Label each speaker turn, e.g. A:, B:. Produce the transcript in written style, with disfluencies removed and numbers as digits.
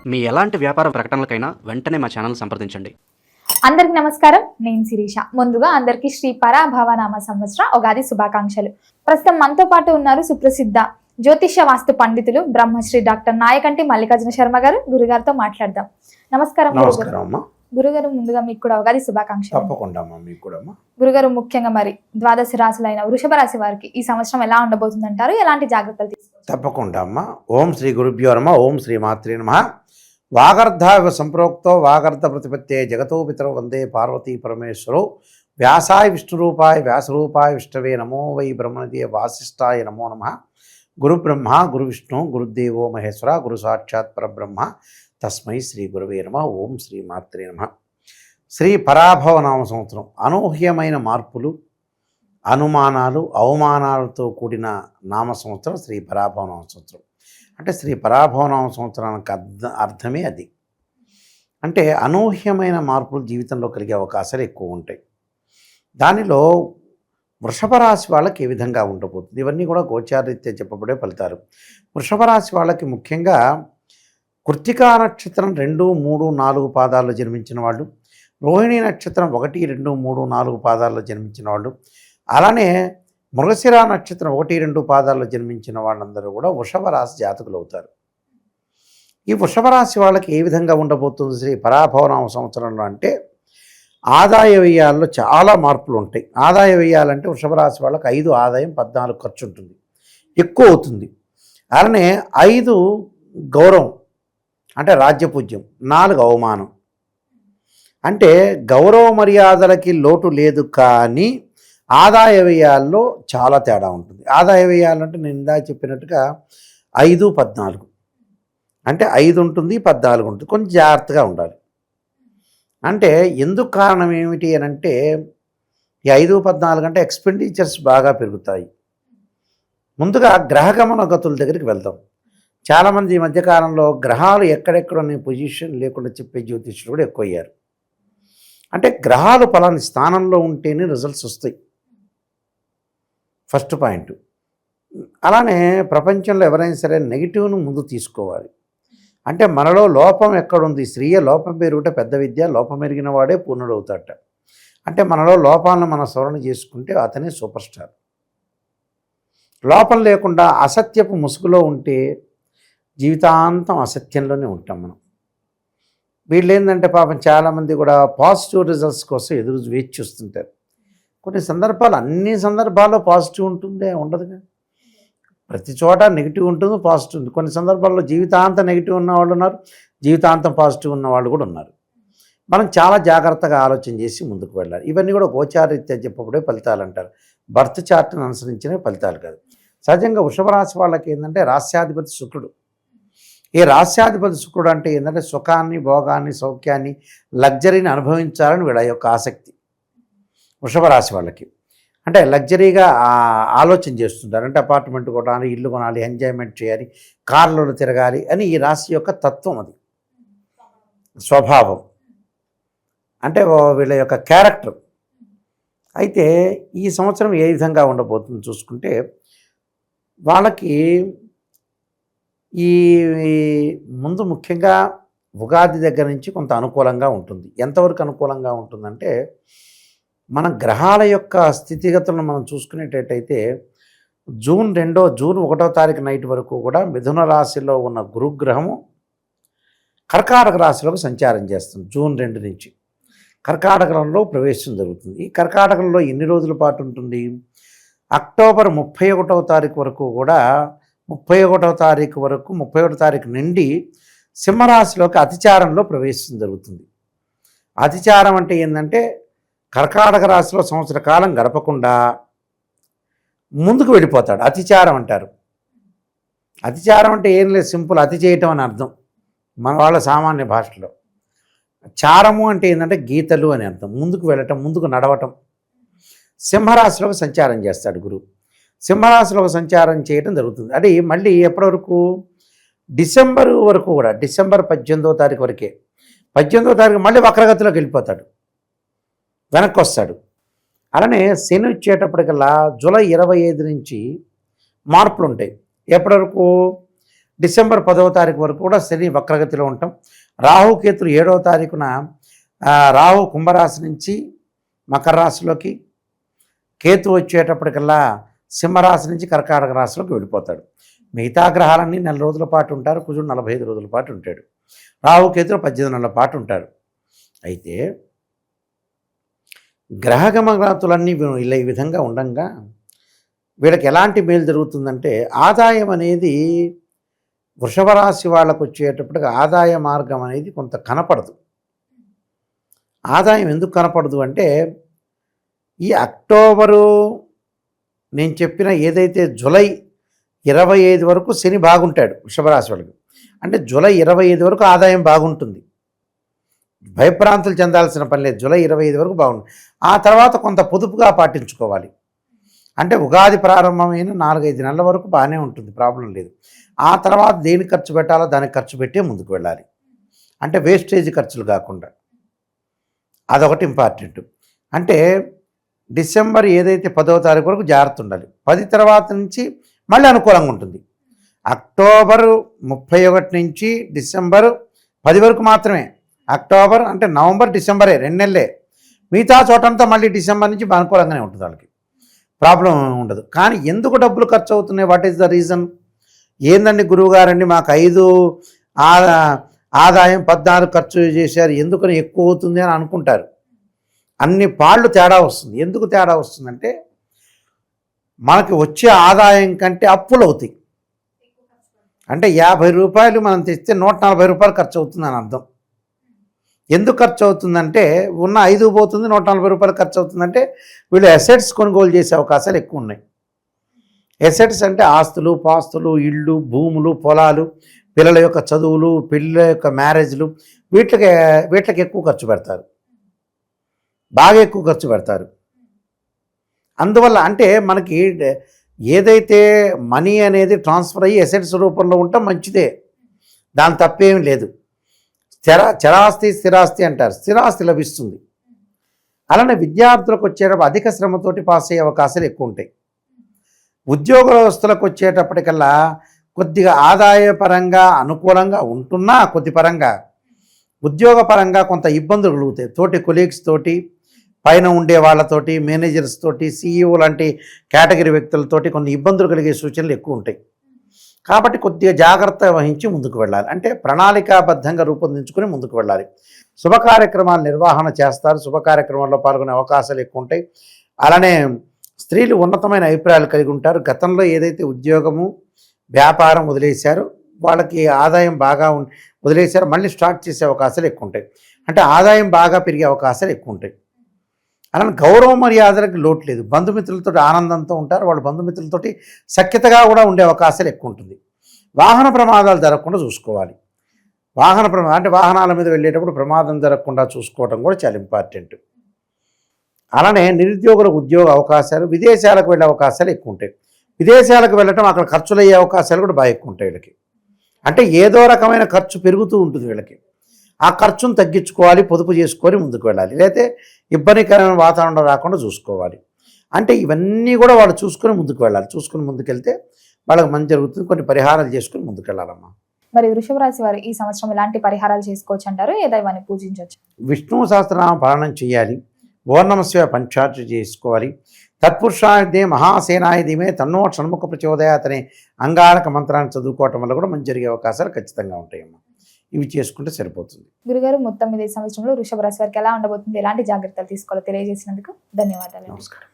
A: మీ ఎలాంటి వ్యాపార ప్రకటనలకైనా వెంటనే మా ఛానల్ సంప్రదించండి.
B: అందరికి నమస్కారం, నేను శిరీష. ముందుగా అందరికి శ్రీ పరాభవనామ సంవత్సర ఉగాది శుభాకాంక్షలు. ప్రస్తుతం మనతో పాటు ఉన్నారు సుప్రసిద్ధ జ్యోతిష్య వాస్తు పండితులు బ్రహ్మశ్రీ డాక్టర్ నాయకంటి మల్లికార్జున శర్మ గారు. గురుగారితో మాట్లాడదాం. నమస్కారం గురుగారు. ముందుగా మీకు కూడా ఉగాది శుభాకాంక్షలు.
C: తప్పకుండా మీకు కూడా
B: గురుగారు, ముఖ్యంగా మరి ద్వాదశ రాశులైన వృషభ రాశి వారికి ఈ సంవత్సరం ఎలా ఉండబోతుంది అంటారు? ఎలాంటి జాగ్రత్తలు తీసుకోవాలి?
C: తప్పకుండా అమ్మా. ఓం శ్రీ గురుభ్యో నమః. ఓం శ్రీ మాత్రే నమః. వాగర్ధావ సంప్రోక్తో వాగర్ధ ప్రతిపత్తే జగతో పితరో వందే పార్వతీ పరమేశ్వరో వ్యాసాయ విష్ణురూపాయ వ్యాసరూపాయ విష్ణవే నమో వై బ్రహ్మణదే వాసిష్ఠాయ నమో నమః. గురు బ్రహ్మ గురు విష్ణు గురుదేవో మహేశ్వర గురు సాక్షాత్ పరబ్రహ్మ తస్మై శ్రీ గురవే నమః. ఓం శ్రీ మాత్రే నమః. శ్రీ పరాభవనామ సంవత్సరం అనూహ్యమైన మార్పులు, అనుమానాలు, అవమానాలతో కూడిన నామ సంవత్సరం శ్రీ పరాభవనామ సంవత్సరం. అంటే శ్రీ పరాభవనామ సంవత్సరానికి అర్థమే అది. అంటే అనూహ్యమైన మార్పులు జీవితంలో కలిగే అవకాశాలు ఎక్కువ ఉంటాయి. దానిలో వృషభ రాశి వాళ్ళకి ఏ విధంగా ఉండబోతుంది, ఇవన్నీ కూడా గోచారరీత్యా చెప్పబడే ఫలితాలు. వృషభ రాశి వాళ్ళకి ముఖ్యంగా కృత్తికా నక్షత్రం 2, 3, 4 పాదాల్లో జన్మించిన వాళ్ళు, రోహిణి నక్షత్రం 1, 2, 3, 4 పాదాల్లో జన్మించిన వాళ్ళు, అలానే మృగశిర నక్షత్రం 1, 2 పాదాల్లో జన్మించిన వాళ్ళందరూ కూడా వృషభ రాశి జాతకులు అవుతారు. ఈ వృషభ రాశి వాళ్ళకి ఏ విధంగా ఉండబోతుంది శ్రీ పరాభవనామ సంవత్సరంలో అంటే, ఆదాయ వ్యయాల్లో చాలా మార్పులు ఉంటాయి. ఆదాయ వ్యయాలంటే వృషభ రాశి వాళ్ళకి 5 ఆదాయం, 14 ఖర్చు ఉంటుంది, ఎక్కువ అవుతుంది. అలానే 5 గౌరవం అంటే రాజ్యపూజ్యం, 4 అవమానం. అంటే గౌరవ మర్యాదలకి లోటు లేదు, కానీ ఆదాయ వ్యయాల్లో చాలా తేడా ఉంటుంది. ఆదాయ వ్యయాలంటే నేను ఇందాక చెప్పినట్టుగా 5, 14 అంటే 5 ఉంటుంది, 14 ఉంటుంది. కొంచెం జాగ్రత్తగా ఉండాలి. అంటే ఎందుకు కారణం ఏమిటి అని అంటే, ఈ 5, 14 అంటే ఎక్స్పెండిచర్స్ బాగా పెరుగుతాయి. ముందుగా గ్రహగమన గతుల దగ్గరికి వెళ్దాం. చాలామంది ఈ మధ్యకాలంలో గ్రహాలు ఎక్కడెక్కడనే పొజిషన్ లేకుండా చెప్పే జ్యోతిష్యులు కూడా ఎక్కువయ్యారు. అంటే గ్రహాలు పలాని స్థానంలో ఉంటేనే రిజల్ట్స్ వస్తాయి, ఫస్ట్ పాయింట్. అలానే ప్రపంచంలో ఎవరైనా సరే నెగిటివ్ను ముందు తీసుకోవాలి. అంటే మనలో లోపం ఎక్కడుంది, స్త్రీయ లోపం పెరుగుట పెద్ద విద్య, లోపం ఎరిగిన వాడే పూర్ణుడవుతాట. అంటే మనలో లోపాలను మనం సవరణ చేసుకుంటే అతనే సూపర్ స్టార్. లోపం లేకుండా అసత్యపు ముసుగులో ఉంటే జీవితాంతం అసత్యంలోనే ఉంటాం మనం. వీళ్ళు ఏంటంటే పాపం చాలామంది కూడా పాజిటివ్ రిజల్ట్స్ కోసం వేచి చూస్తుంటారు. కొన్ని సందర్భాలు, అన్ని సందర్భాల్లో పాజిటివ్ ఉంటుందే ఉండదుగా. ప్రతి చోట నెగిటివ్ ఉంటుంది, పాజిటివ్ ఉంది. కొన్ని సందర్భాల్లో జీవితాంతం నెగిటివ్ ఉన్న వాళ్ళు ఉన్నారు, జీవితాంతం పాజిటివ్ ఉన్న వాళ్ళు కూడా ఉన్నారు. మనం చాలా జాగ్రత్తగా ఆలోచన చేసి ముందుకు వెళ్ళాలి. ఇవన్నీ కూడా గోచారరీత్యా చెప్పబడే ఫలితాలు అంటారు, బర్త్ చార్ట్ని అనుసరించిన ఫలితాలు కాదు. సహజంగా వృషభ రాశి వాళ్ళకి ఏంటంటే రాస్యాధిపతి శుక్రుడు. ఈ రాస్యాధిపతి శుక్రుడు అంటే ఏంటంటే సుఖాన్ని, భోగాన్ని, సౌఖ్యాన్ని, లగ్జరీని అనుభవించాలని వీళ్ళ యొక్క ఆసక్తి వృషభ రాశి వాళ్ళకి. అంటే లగ్జరీగా ఆలోచన చేస్తుంటారు. అంటే అపార్ట్మెంట్ కొనాలి, ఇల్లు కొనాలి, ఎంజాయ్మెంట్ చేయాలి, కార్లలో తిరగాలి అని ఈ రాశి యొక్క తత్వం, అది స్వభావం. అంటే వీళ్ళ యొక్క క్యారెక్టర్. అయితే ఈ సంవత్సరం ఏ విధంగా ఉండబోతుంది చూసుకుంటే, వాళ్ళకి ఈ ముందు ముఖ్యంగా ఉగాది దగ్గర నుంచి కొంత అనుకూలంగా ఉంటుంది. ఎంతవరకు అనుకూలంగా ఉంటుందంటే, మన గ్రహాల యొక్క స్థితిగతులను మనం చూసుకునేటట్టయితే జూన్ 1వ తారీఖు నైట్ వరకు కూడా మిథున రాశిలో ఉన్న గురుగ్రహము కర్కాటక రాశిలోకి సంచారం చేస్తుంది. జూన్ 2 నుంచి కర్కాటకంలో ప్రవేశం జరుగుతుంది. ఈ కర్కాటకంలో ఎన్ని రోజుల పాటు ఉంటుంది? అక్టోబర్ 31వ తారీఖు వరకు కూడా, 31వ తారీఖు నుండి సింహరాశిలోకి అతిచారంలో ప్రవేశం జరుగుతుంది. అతిచారం అంటే ఏంటంటే, కర్కాటక రాశిలో సంవత్సర కాలం గడపకుండా ముందుకు వెళ్ళిపోతాడు, అతిచారం అంటారు. అతిచారం అంటే ఏం లేదు, సింపుల్, అతి చేయటం అని అర్థం మన వాళ్ళ సామాన్య భాషలో. చారము అంటే ఏంటంటే గీతలు అని అర్థం, ముందుకు వెళ్ళటం, ముందుకు నడవటం. సింహరాశిలోకి సంచారం చేస్తాడు గురువు. సింహరాశిలోకి సంచారం చేయటం జరుగుతుంది. అది మళ్ళీ ఎప్పటి వరకు? డిసెంబర్ వరకు కూడా, డిసెంబర్ 18వ తారీఖు వరకే. 18వ తారీఖు మళ్ళీ వక్రగతిలోకి వెళ్ళిపోతాడు, వెనక్కి వస్తాడు. అలానే శని వచ్చేటప్పటికల్లా జూలై 25 నుంచి మార్పులు ఉంటాయి. ఎప్పటి వరకు? డిసెంబర్ 10వ తారీఖు వరకు కూడా శని వక్రగతిలో ఉంటాం. రాహుకేతులు 7వ తారీఖున రాహు కుంభరాశి నుంచి మకర రాశిలోకి, కేతు వచ్చేటప్పటికల్లా సింహరాశి నుంచి కర్కాటక రాశిలోకి వెళ్ళిపోతాడు. మిగతా గ్రహాలన్నీ 4 రోజుల పాటు ఉంటారు. కుజుడు 45 రోజుల పాటు ఉంటాడు. రాహుకేతులు 18 నెలల పాటు ఉంటారు. అయితే గ్రహగమనాతులన్నీ ఇలా ఈ విధంగా ఉండంగా వీళ్ళకి ఎలాంటి మేలు జరుగుతుందంటే, ఆదాయం అనేది వృషభ రాశి వాళ్ళకు వచ్చేటప్పటికి ఆదాయ మార్గం అనేది కొంత కనపడదు. ఆదాయం ఎందుకు కనపడదు అంటే, ఈ అక్టోబరు నేను చెప్పిన ఏదైతే జూలై 25 వరకు శని బాగుంటాడు వృషభ రాశి వాళ్ళకి. అంటే జూలై 25 వరకు ఆదాయం బాగుంటుంది, భయభ్రాంతులు చెందాల్సిన పని లేదు. జూలై 25 వరకు బాగుంటుంది. ఆ తర్వాత కొంత పొదుపుగా పాటించుకోవాలి. అంటే ఉగాది ప్రారంభమైన 4-5 నెలల వరకు బాగానే ఉంటుంది, ప్రాబ్లం లేదు. ఆ తర్వాత దేనికి ఖర్చు పెట్టాలో దానికి ఖర్చు పెట్టే ముందుకు వెళ్ళాలి. అంటే వేస్టేజ్ ఖర్చులు కాకుండా, అదొకటి ఇంపార్టెంట్. అంటే డిసెంబర్ ఏదైతే 10వ తారీఖు వరకు జాగ్రత్త ఉండాలి. 10 తర్వాత నుంచి మళ్ళీ అనుకూలంగా ఉంటుంది. అక్టోబర్ 31 నుంచి డిసెంబర్ 10 వరకు మాత్రమే. అక్టోబర్ అంటే నవంబర్ డిసెంబరే 2 నెలలే. మిగతా చోటంతా మళ్ళీ డిసెంబర్ నుంచి అనుకూలంగానే ఉంటుంది, వాళ్ళకి ప్రాబ్లం ఉండదు. కానీ ఎందుకు డబ్బులు ఖర్చు అవుతున్నాయి, వాట్ ఈస్ ద రీజన్? ఏందండి గురువుగారండి మాకు 5 ఆదాయం 14 ఖర్చు చేశారు, ఎందుకని ఎక్కువ అవుతుంది అని అనుకుంటారు. అన్ని పాళ్ళు తేడా వస్తుంది. ఎందుకు తేడా వస్తుందంటే, మనకి వచ్చే ఆదాయం కంటే అప్పులు అవుతాయి. అంటే 50 రూపాయలు మనం తెస్తే 140 రూపాయలు ఖర్చు అవుతుందని అర్థం. ఎందుకు ఖర్చు అవుతుందంటే, ఉన్న 5 పోతుంది, 140 రూపాయలు ఖర్చు అవుతుందంటే వీళ్ళు అసెట్స్ కొనుగోలు చేసే అవకాశాలు ఎక్కువ ఉన్నాయి. అసెట్స్ అంటే ఆస్తులు, పాస్తులు, ఇళ్ళు, భూములు, పొలాలు, పిల్లల యొక్క చదువులు, పిల్లల యొక్క మ్యారేజ్లు, వీటికి ఎక్కువ ఖర్చు పెడతారు, బాగా ఎక్కువ ఖర్చు పెడతారు. అందువల్ల అంటే మనకి ఏదైతే మనీ అనేది ట్రాన్స్ఫర్ అయ్యి అసెట్స్ రూపంలో ఉంటే మంచిదే, దాని తప్పేమీ లేదు. చరాస్తి స్థిరాస్తి అంటారు, స్థిరాస్తి లభిస్తుంది. అలానే విద్యార్థులకు వచ్చేటప్పుడు అధిక శ్రమతోటి పాస్ అయ్యే అవకాశాలు ఎక్కువ ఉంటాయి. ఉద్యోగస్తులకు వచ్చేటప్పటికల్లా కొద్దిగా ఆదాయపరంగా అనుకూలంగా ఉంటున్నా, కొద్ది పరంగా ఉద్యోగపరంగా కొంత ఇబ్బందులు కలుగుతాయి. తోటి కొలీగ్స్ తోటి, పైన ఉండే వాళ్ళతోటి, మేనేజర్స్ తోటి, CEO లాంటి కేటగిరీ వ్యక్తులతోటి కొన్ని ఇబ్బందులు కలిగే సూచనలు ఎక్కువ ఉంటాయి. కాబట్టి కొద్దిగా జాగ్రత్త వహించి ముందుకు వెళ్ళాలి. అంటే ప్రణాళికాబద్ధంగా రూపొందించుకొని ముందుకు వెళ్ళాలి. శుభ కార్యక్రమాలు నిర్వహణ చేస్తారు, శుభ కార్యక్రమాల్లో పాల్గొనే అవకాశాలు ఎక్కువ ఉంటాయి. అలానే స్త్రీలు ఉన్నతమైన అభిప్రాయాలు కలిగి ఉంటారు. గతంలో ఏదైతే ఉద్యోగము వ్యాపారం వదిలేశారో వాళ్ళకి ఆదాయం బాగా వదిలేశారో మళ్ళీ స్టార్ట్ చేసే అవకాశాలు ఎక్కువ ఉంటాయి. అంటే ఆదాయం బాగా పెరిగే అవకాశాలు ఎక్కువ ఉంటాయి. అలానే గౌరవ మర్యాదలకు లోటు లేదు. బంధుమిత్రులతో ఆనందంతో ఉంటారు. వాళ్ళు బంధుమిత్రులతోటి సఖ్యతగా కూడా ఉండే అవకాశాలు ఎక్కువ ఉంటుంది. వాహన ప్రమాదాలు జరగకుండా చూసుకోవాలి. అంటే వాహనాల మీద వెళ్ళేటప్పుడు ప్రమాదం జరగకుండా చూసుకోవడం కూడా చాలా ఇంపార్టెంట్. అలానే నిరుద్యోగులకు ఉద్యోగ అవకాశాలు, విదేశాలకు వెళ్ళే అవకాశాలు ఎక్కువ ఉంటాయి. విదేశాలకు వెళ్ళటం అక్కడ ఖర్చులు అయ్యే అవకాశాలు కూడా బాగా ఎక్కువ ఉంటాయి వీళ్ళకి. అంటే ఏదో రకమైన ఖర్చు పెరుగుతూ ఉంటుంది వీళ్ళకి. ఆ ఖర్చును తగ్గించుకోవాలి, పొదుపు చేసుకొని ముందుకు వెళ్ళాలి. లేకపోతే ఇబ్బందికరమైన వాతావరణం రాకుండా చూసుకోవాలి. అంటే ఇవన్నీ కూడా వాళ్ళు చూసుకొని ముందుకు వెళ్ళాలి. చూసుకొని ముందుకెళ్తే వాళ్ళకి మంచి జరుగుతుంది. కొన్ని పరిహారాలు చేసుకొని ముందుకు వెళ్ళాలమ్మా.
B: మరి వృషభ రాశి వారు ఈ సంవత్సరం ఎలాంటి పరిహారాలు చేసుకోవచ్చు అంటారు? ఏ దైవాన్ని పూజించవచ్చు?
C: విష్ణు సహస్రనామ పాలనం చేయాలి. ఓర్ణమస్య పంచాక్షరి చేసుకోవాలి. తత్పురుషాయుధే మహాసేనాయుధమే తన్నో షణ్ముఖ ప్రచోదయాత్ అనే అంగారక మంత్రాన్ని చదువుకోవటం వల్ల కూడా మంచి జరిగే అవకాశాలు ఖచ్చితంగా ఉంటాయమ్మా. ఇవి చేసుకుంటే సరిపోతుంది.
B: గురుగారు, మొత్తం మీద ఈ సంవత్సరంలో వృషభ రాశి వారికి ఎలా ఉండబోతుంది, ఎలాంటి జాగ్రత్తలు తీసుకోవాలో తెలియజేసినందుకు ధన్యవాదాలు.
C: నమస్కారం.